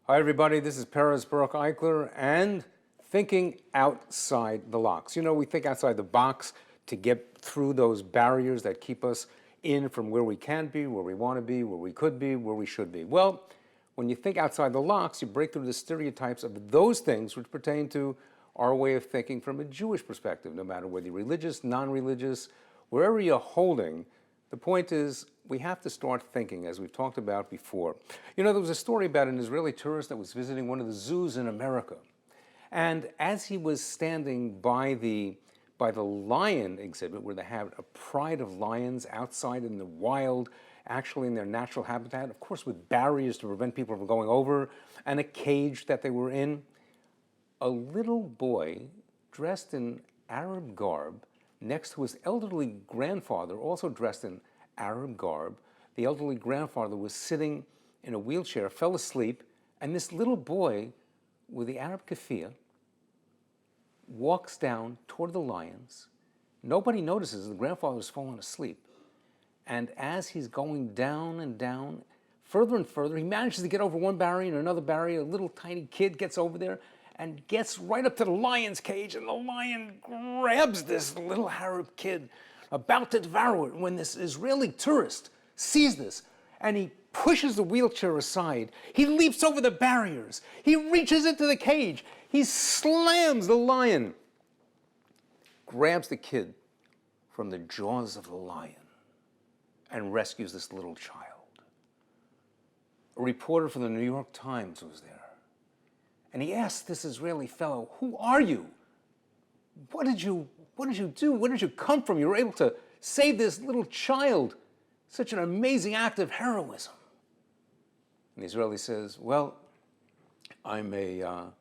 Hi, everybody. This is Peretz Eichler and thinking outside the box. You know, we think outside the box to get through those barriers that keep us in from where we can be, where we want to be, where we could be, where we should be. Well, when you think outside the box, you break through the stereotypes of those things which pertain to our way of thinking from a Jewish perspective, no matter whether you're religious, non-religious, wherever you're holding. The point is, we have to start thinking, as we've talked about before. You know, there was a story about an Israeli tourist that was visiting one of the zoos in America. And as he was standing by the lion exhibit, where they have a pride of lions outside in the wild, actually in their natural habitat, of course with barriers to prevent people from going over, and a cage that they were in, a little boy dressed in Arab garb next to his elderly grandfather, also dressed in Arab garb. The elderly grandfather was sitting in a wheelchair, fell asleep, and this little boy with the Arab keffiyeh walks down toward the lions. Nobody notices the grandfather's fallen asleep. And as he's going down and down, further and further, he manages to get over one barrier and another barrier. A little tiny kid gets over there and gets right up to the lion's cage, and the lion grabs this little Arab kid, about to devour it, when this Israeli tourist sees this, and he pushes the wheelchair aside. He leaps over the barriers. He reaches into the cage. He slams the lion, grabs the kid from the jaws of the lion, and rescues this little child. A reporter from the New York Times was there. And he asked this Israeli fellow, "Who are you? What did you do? Where did you come from? You were able to save this little child. Such an amazing act of heroism." And the Israeli says, "Well, I'm a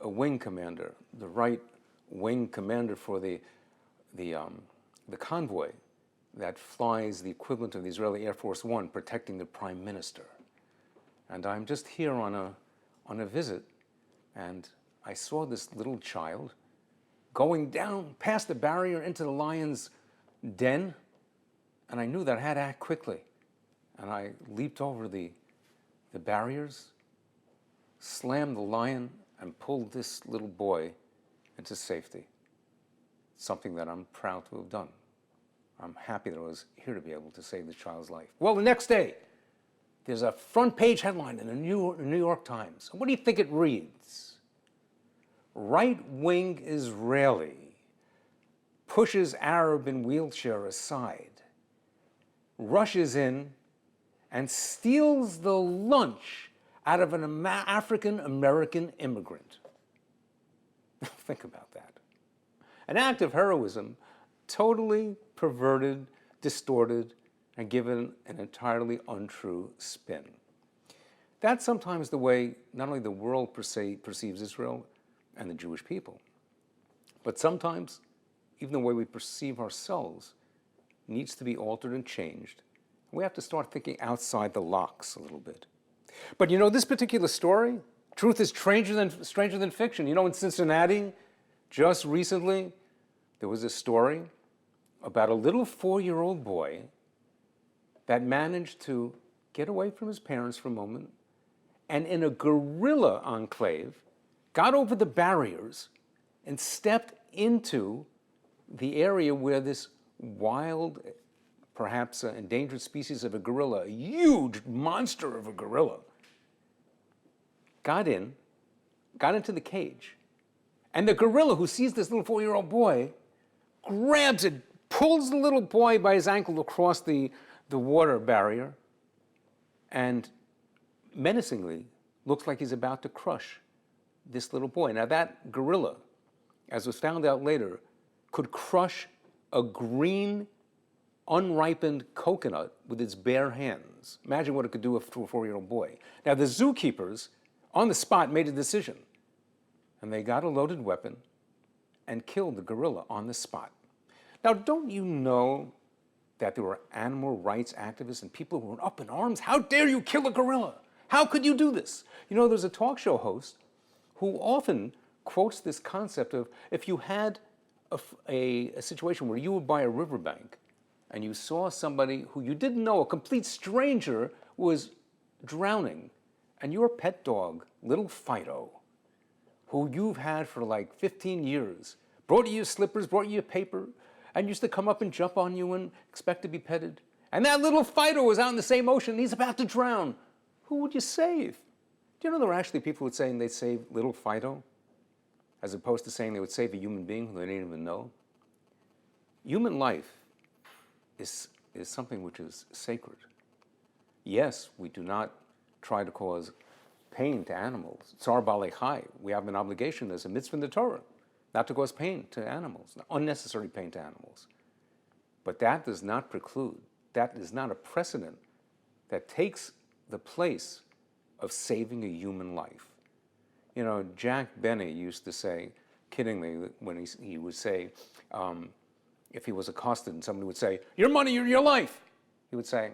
wing commander, the right wing commander for the convoy that flies the equivalent of the Israeli Air Force One, protecting the Prime Minister. And I'm just here on a visit. And I saw this little child going down past the barrier into the lion's den, and I knew that I had to act quickly. And I leaped over the barriers, slammed the lion, and pulled this little boy into safety. Something that I'm proud to have done. I'm happy that I was here to be able to save the child's life." Well, the next day, there's a front page headline in the New York Times. What do you think it reads? "Right-wing Israeli pushes Arab in wheelchair aside, rushes in, and steals the lunch out of an African-American immigrant." Think about that. An act of heroism totally perverted, distorted, and given an entirely untrue spin. That's sometimes the way not only the world perceives Israel and the Jewish people, but sometimes even the way we perceive ourselves needs to be altered and changed. We have to start thinking outside the box a little bit. But you know, this particular story, truth is stranger than fiction. You know, in Cincinnati, just recently, there was a story about a little 4-year-old boy that managed to get away from his parents for a moment, and in a guerrilla enclave, got over the barriers and stepped into the area where this wild, perhaps endangered species of a gorilla, a huge monster of a gorilla, got into the cage. And the gorilla, who sees this little 4-year-old boy, grabs it, pulls the little boy by his ankle across the water barrier, and menacingly looks like he's about to crush this little boy. Now, that gorilla, as was found out later, could crush a green, unripened coconut with its bare hands. Imagine what it could do to a 4-year-old boy. Now, the zookeepers on the spot made a decision, and they got a loaded weapon and killed the gorilla on the spot. Now, don't you know that there were animal rights activists and people who were up in arms? How dare you kill a gorilla? How could you do this? You know, there's a talk show host who often quotes this concept of, if you had a situation where you were by a riverbank and you saw somebody who you didn't know, a complete stranger, was drowning, and your pet dog, little Fido, who you've had for like 15 years, brought you your slippers, brought you your paper, and used to come up and jump on you and expect to be petted. And that little Fido is out in the same ocean and he's about to drown. Who would you save? Do you know there are actually people who would say they'd save little Fido, as opposed to saying they would save a human being who they didn't even know? Human life is something which is sacred. Yes, we do not try to cause pain to animals. Tsar balei chai. We have an obligation, there's a mitzvah in the Torah, not to cause pain to animals, unnecessary pain to animals. But that does not preclude, that is not a precedent that takes the place of saving a human life. You know, Jack Benny used to say, kiddingly, when he would say, if he was accosted and somebody would say, your money or your life, he would say,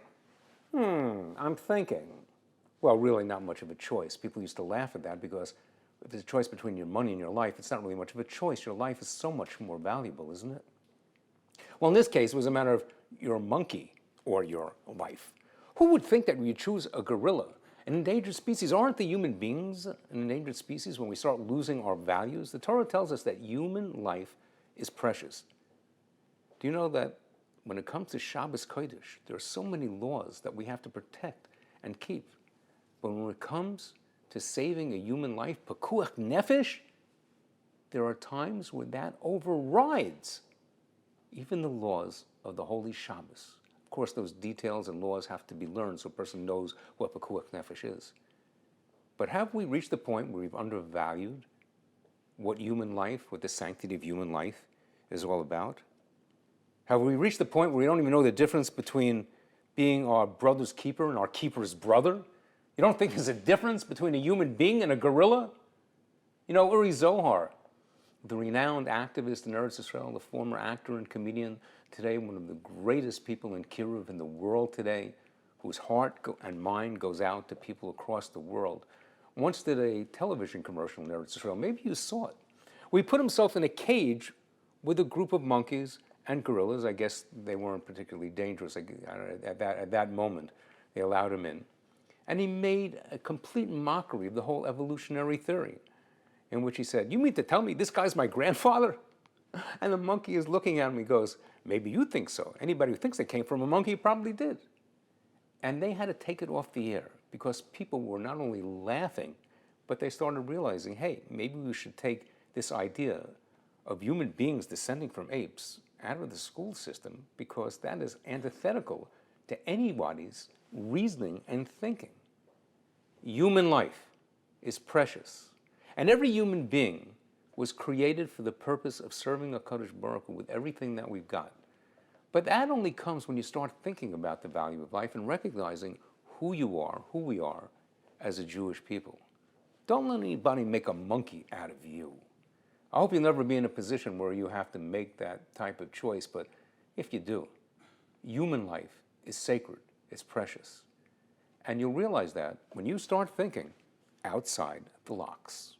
I'm thinking. Well, really not much of a choice. People used to laugh at that because if there's a choice between your money and your life, it's not really much of a choice. Your life is so much more valuable, isn't it? Well, in this case, it was a matter of your monkey or your life. Who would think that when you choose a gorilla, an endangered species? Aren't the human beings an endangered species when we start losing our values? The Torah tells us that human life is precious. Do you know that when it comes to Shabbos Kodesh, there are so many laws that we have to protect and keep? But when it comes to saving a human life, pekuach nefesh, there are times when that overrides even the laws of the holy Shabbos. Of course, those details and laws have to be learned so a person knows what pekuach nefesh is. But have we reached the point where we've undervalued what human life, what the sanctity of human life is all about? Have we reached the point where we don't even know the difference between being our brother's keeper and our keeper's brother? You don't think there's a difference between a human being and a gorilla? You know, Uri Zohar, the renowned activist in Eretz Israel, the former actor and comedian, today one of the greatest people in Kiruv in the world today, whose heart and mind goes out to people across the world, once did a television commercial in Eretz Israel. Maybe you saw it. Where he put himself in a cage with a group of monkeys and gorillas. I guess they weren't particularly dangerous at that moment. They allowed him in. And he made a complete mockery of the whole evolutionary theory, in which he said, you mean to tell me this guy's my grandfather? And the monkey is looking at him, he goes, maybe you think so. Anybody who thinks they came from a monkey probably did. And they had to take it off the air because people were not only laughing, but they started realizing, hey, maybe we should take this idea of human beings descending from apes out of the school system because that is antithetical to anybody's reasoning and thinking. Human life is precious. And every human being was created for the purpose of serving HaKadosh Baruch Hu with everything that we've got. But that only comes when you start thinking about the value of life and recognizing who you are, who we are as a Jewish people. Don't let anybody make a monkey out of you. I hope you'll never be in a position where you have to make that type of choice, but if you do, human life is sacred, it's precious. And you'll realize that when you start thinking outside the locks.